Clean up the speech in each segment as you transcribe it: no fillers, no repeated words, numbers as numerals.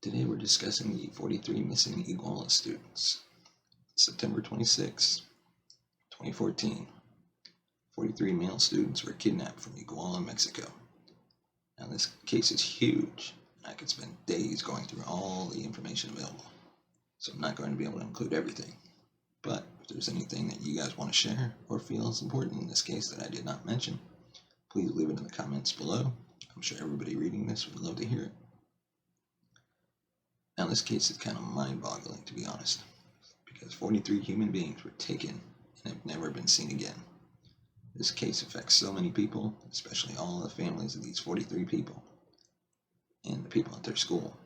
Today we're discussing the 43 missing Iguala students. September 26, 2014, 43 male students were kidnapped from Iguala, Mexico. Now this case is huge, and I could spend days going through all the information available, so I'm not going to be able to include everything. But if there's anything that you guys want to share or feel is important in this case that I did not mention, please leave it in the comments below. I'm sure everybody reading this would love to hear it. Now this case is kind of mind-boggling, to be honest, because 43 human beings were taken and have never been seen again. This case affects so many people, especially all the families of these 43 people and the people at their school.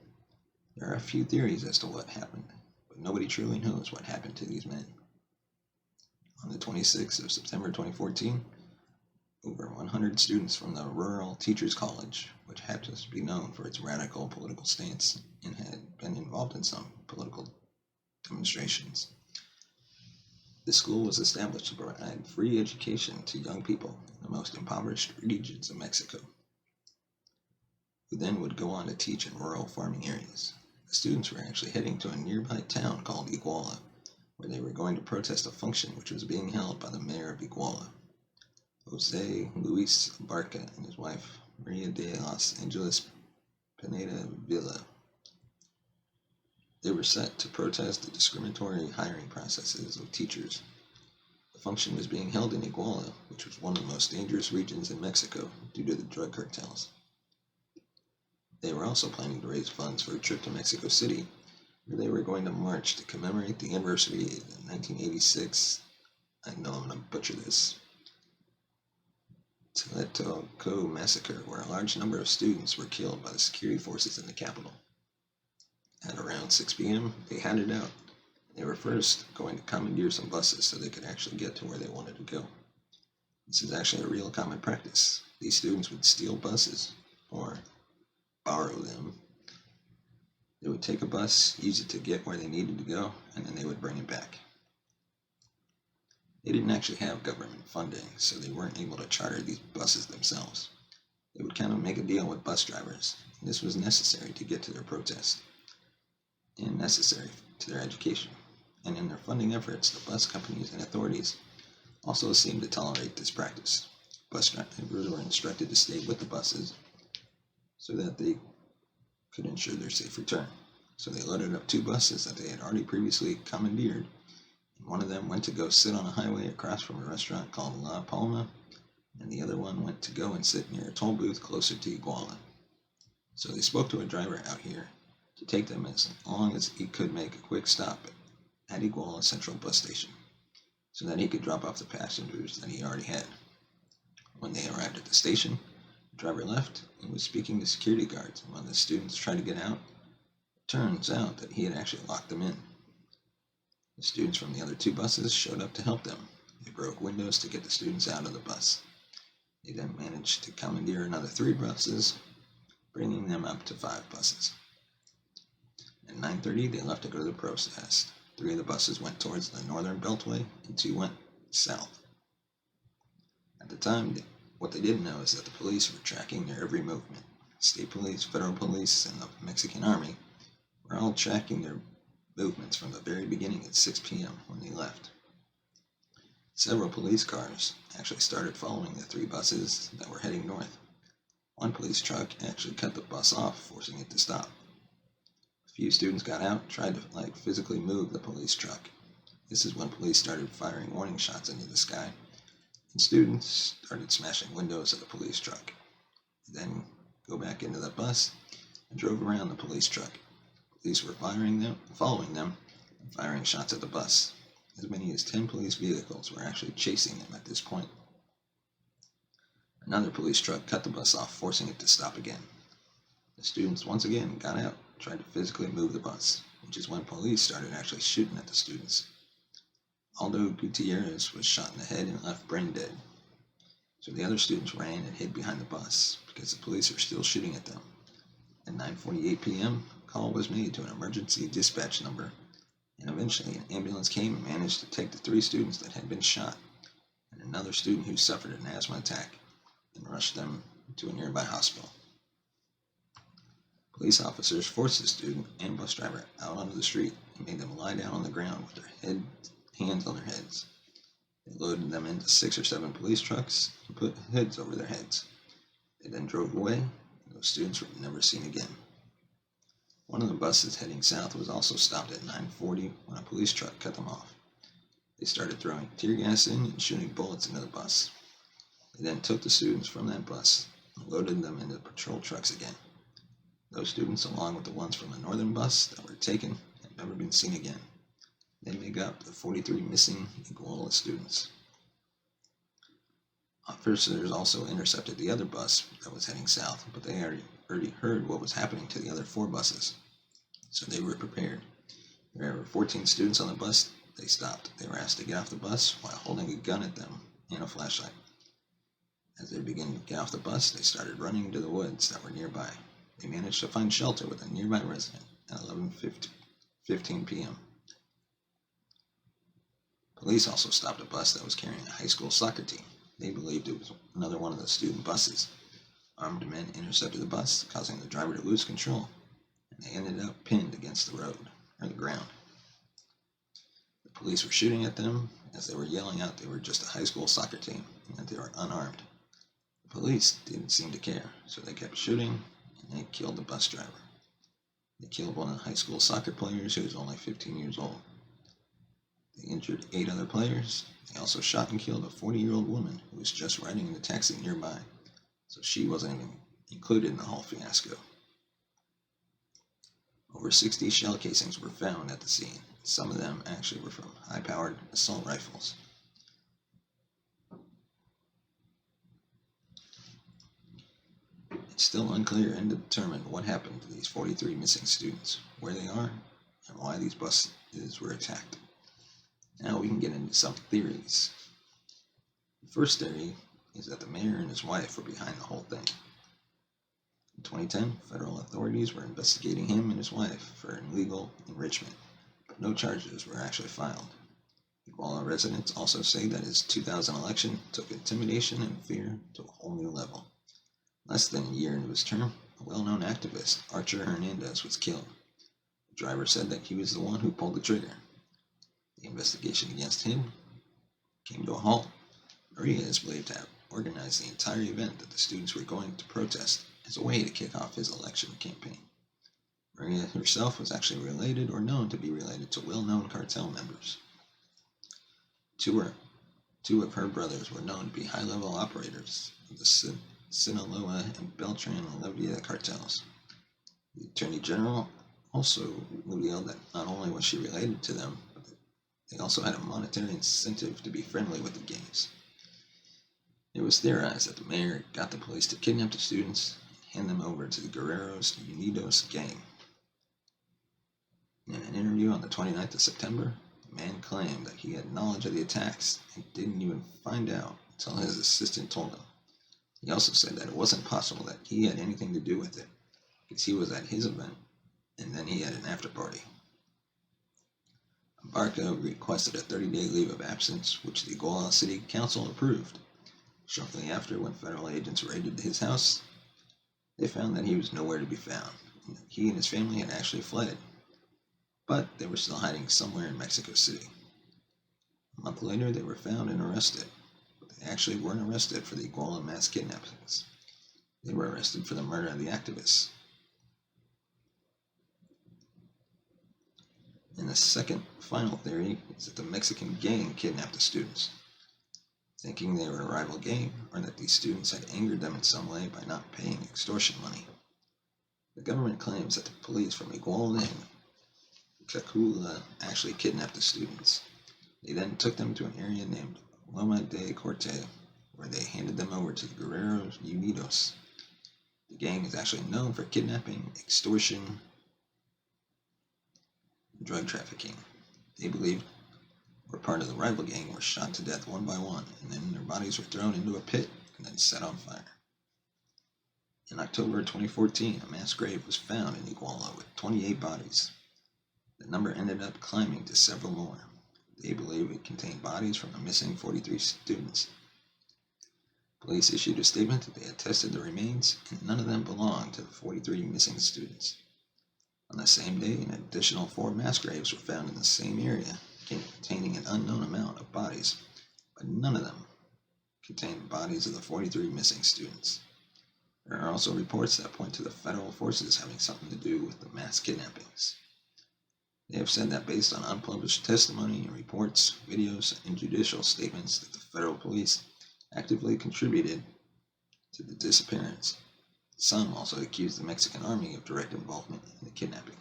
There are a few theories as to what happened, but nobody truly knows what happened to these men. On the 26th of September 2014, over 100 students from the Rural Teachers College, which happens to be known for its radical political stance and had been involved in some political demonstrations. The school was established to provide free education to young people in the most impoverished regions of Mexico, who then would go on to teach in rural farming areas. The students were actually heading to a nearby town called Iguala, where they were going to protest a function which was being held by the mayor of Iguala, Jose Luis Barca, and his wife, Maria de Los Angeles Pineda Villa. They were set to protest the discriminatory hiring processes of teachers. The function was being held in Iguala, which was one of the most dangerous regions in Mexico due to the drug cartels. They were also planning to raise funds for a trip to Mexico City, where they were going to march to commemorate the anniversary of the 1986, I know I'm going to butcher this, Tlatelolco massacre, where a large number of students were killed by the security forces in the capital. At around 6 p.m., they had it out. They were first going to commandeer some buses so they could actually get to where they wanted to go. This is actually a real common practice. These students would steal buses, or borrow them. They would take a bus, use it to get where they needed to go, and then they would bring it back. They didn't actually have government funding, so they weren't able to charter these buses themselves. They would kind of make a deal with bus drivers. This was necessary to get to their protest, and necessary to their education. And in their funding efforts, the bus companies and authorities also seemed to tolerate this practice. Bus drivers were instructed to stay with the buses so that they could ensure their safe return. So they loaded up 2 buses that they had already previously commandeered, and one of them went to go sit on a highway across from a restaurant called La Palma, and the other one went to go and sit near a toll booth closer to Iguala. So they spoke to a driver out here to take them as long as he could make a quick stop at Iguala Central Bus Station, so that he could drop off the passengers that he already had. When they arrived at the station, the driver left and was speaking to security guards, and when the students tried to get out, it turns out that he had actually locked them in. The students from the other 2 buses showed up to help them. They broke windows to get the students out of the bus. They then managed to commandeer another 3 buses, bringing them up to 5 buses. At 9:30, they left to go to the protest. 3 of the buses went towards the northern beltway, and 2 went south. At the time, what they didn't know is that the police were tracking their every movement. State police, federal police, and the Mexican army were all tracking their movements from the very beginning at 6 p.m. when they left. Several police cars actually started following the 3 buses that were heading north. One police truck actually cut the bus off, forcing it to stop. A few students got out, tried to physically move the police truck. This is when police started firing warning shots into the sky, and students started smashing windows of the police truck. They then go back into the bus and drove around the police truck. Police were following them, and firing shots at the bus. As many as 10 police vehicles were actually chasing them at this point. Another police truck cut the bus off, forcing it to stop again. The students once again got out, tried to physically move the bus, which is when police started actually shooting at the students. Aldo Gutierrez was shot in the head and left brain dead. So the other students ran and hid behind the bus because the police were still shooting at them. At 9:48 p.m., a call was made to an emergency dispatch number, and eventually an ambulance came and managed to take the 3 students that had been shot and another student who suffered an asthma attack and rushed them to a nearby hospital. Police officers forced the student and bus driver out onto the street and made them lie down on the ground with their hands on their heads. They loaded them into 6 or 7 police trucks and put hoods over their heads. They then drove away, and those students were never seen again. One of the buses heading south was also stopped at 9:40 when a police truck cut them off. They started throwing tear gas in and shooting bullets into the bus. They then took the students from that bus and loaded them into patrol trucks again. Those students, along with the ones from the northern bus that were taken, have never been seen again. They make up the 43 missing Iguala students. Officers also intercepted the other bus that was heading south, but they already heard what was happening to the other 4 buses, so they were prepared. There were 14 students on the bus. They stopped. They were asked to get off the bus while holding a gun at them and a flashlight. As they began to get off the bus, they started running into the woods that were nearby. They managed to find shelter with a nearby resident at 11:15 p.m. Police also stopped a bus that was carrying a high school soccer team. They believed it was another one of the student buses. Armed men intercepted the bus, causing the driver to lose control, and they ended up pinned against the road, or the ground. The police were shooting at them as they were yelling out they were just a high school soccer team and that they were unarmed. The police didn't seem to care, so they kept shooting, and they killed the bus driver. They killed one of the high school soccer players who was only 15 years old. They injured 8 other players. They also shot and killed a 40-year-old woman who was just riding in a taxi nearby, so she wasn't even included in the whole fiasco. Over 60 shell casings were found at the scene. Some of them actually were from high-powered assault rifles. It's still unclear and undetermined what happened to these 43 missing students, where they are, and why these buses were attacked. Now we can get into some theories. The first theory is that the mayor and his wife were behind the whole thing. In 2010, federal authorities were investigating him and his wife for illegal enrichment, but no charges were actually filed. Iguala residents also say that his 2000 election took intimidation and fear to a whole new level. Less than a year into his term, a well-known activist, Archer Hernandez, was killed. The driver said that he was the one who pulled the trigger. The investigation against him came to a halt. Maria is believed to have organized the entire event that the students were going to protest as a way to kick off his election campaign. Maria herself was actually related or known to be related to well-known cartel members. Two of her brothers were known to be high-level operators of the Sinaloa and Beltran and Levia cartels. The Attorney General also revealed that not only was she related to them, but they also had a monetary incentive to be friendly with the gangs. It was theorized that the mayor got the police to kidnap the students and hand them over to the Guerrero's Unidos gang. In an interview on the 29th of September, the man claimed that he had knowledge of the attacks and didn't even find out until his assistant told him. He also said that it wasn't possible that he had anything to do with it, because he was at his event, and then he had an after-party. Barca requested a 30-day leave of absence, which the Iguala City Council approved. Shortly after, when federal agents raided his house, they found that he was nowhere to be found, and that he and his family had actually fled. But they were still hiding somewhere in Mexico City. A month later, they were found and arrested. They actually weren't arrested for the Iguala mass kidnappings. They were arrested for the murder of the activists. And the second final theory is that the Mexican gang kidnapped the students, thinking they were a rival gang or that these students had angered them in some way by not paying extortion money. The government claims that the police from Iguala and Cocula actually kidnapped the students. They then took them to an area named Loma de Corte, where they handed them over to the Guerrero Unidos. The gang is actually known for kidnapping, extortion, and drug trafficking. They believed were part of the rival gang were shot to death one by one, and then their bodies were thrown into a pit and then set on fire. In October 2014, a mass grave was found in Iguala with 28 bodies. The number ended up climbing to several more. They believe it contained bodies from the missing 43 students. Police issued a statement that they had tested the remains, and none of them belonged to the 43 missing students. On the same day, an additional 4 mass graves were found in the same area, containing an unknown amount of bodies, but none of them contained the bodies of the 43 missing students. There are also reports that point to the federal forces having something to do with the mass kidnappings. They have said that based on unpublished testimony and reports, videos, and judicial statements that the federal police actively contributed to the disappearance. Some also accused the Mexican army of direct involvement in the kidnapping.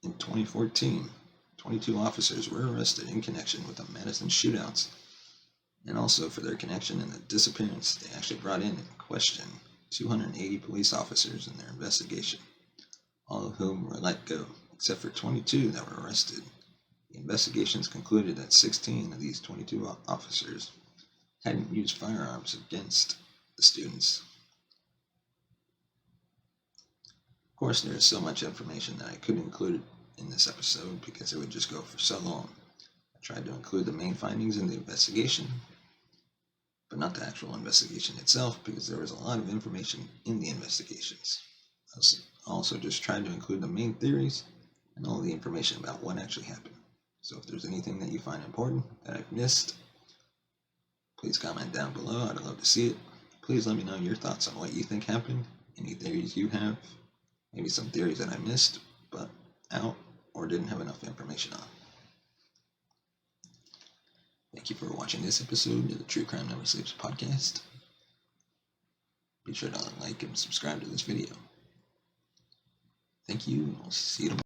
In 2014, 22 officers were arrested in connection with the Madison shootouts, and also for their connection in the disappearance. They actually brought in and questioned 280 police officers in their investigation, all of whom were let go, except for 22 that were arrested. The investigations concluded that 16 of these 22 officers hadn't used firearms against the students. Of course, there is so much information that I couldn't include in this episode because it would just go for so long. I tried to include the main findings in the investigation, but not the actual investigation itself because there was a lot of information in the investigations. I also just tried to include the main theories and all the information about what actually happened. So if there's anything that you find important that I've missed, please comment down below. I'd love to see it. Please let me know your thoughts on what you think happened, any theories you have, maybe some theories that I missed, but out or didn't have enough information on. Thank you for watching this episode of the True Crime Never Sleeps podcast. Be sure to like and subscribe to this video. Thank you, and I'll see you tomorrow.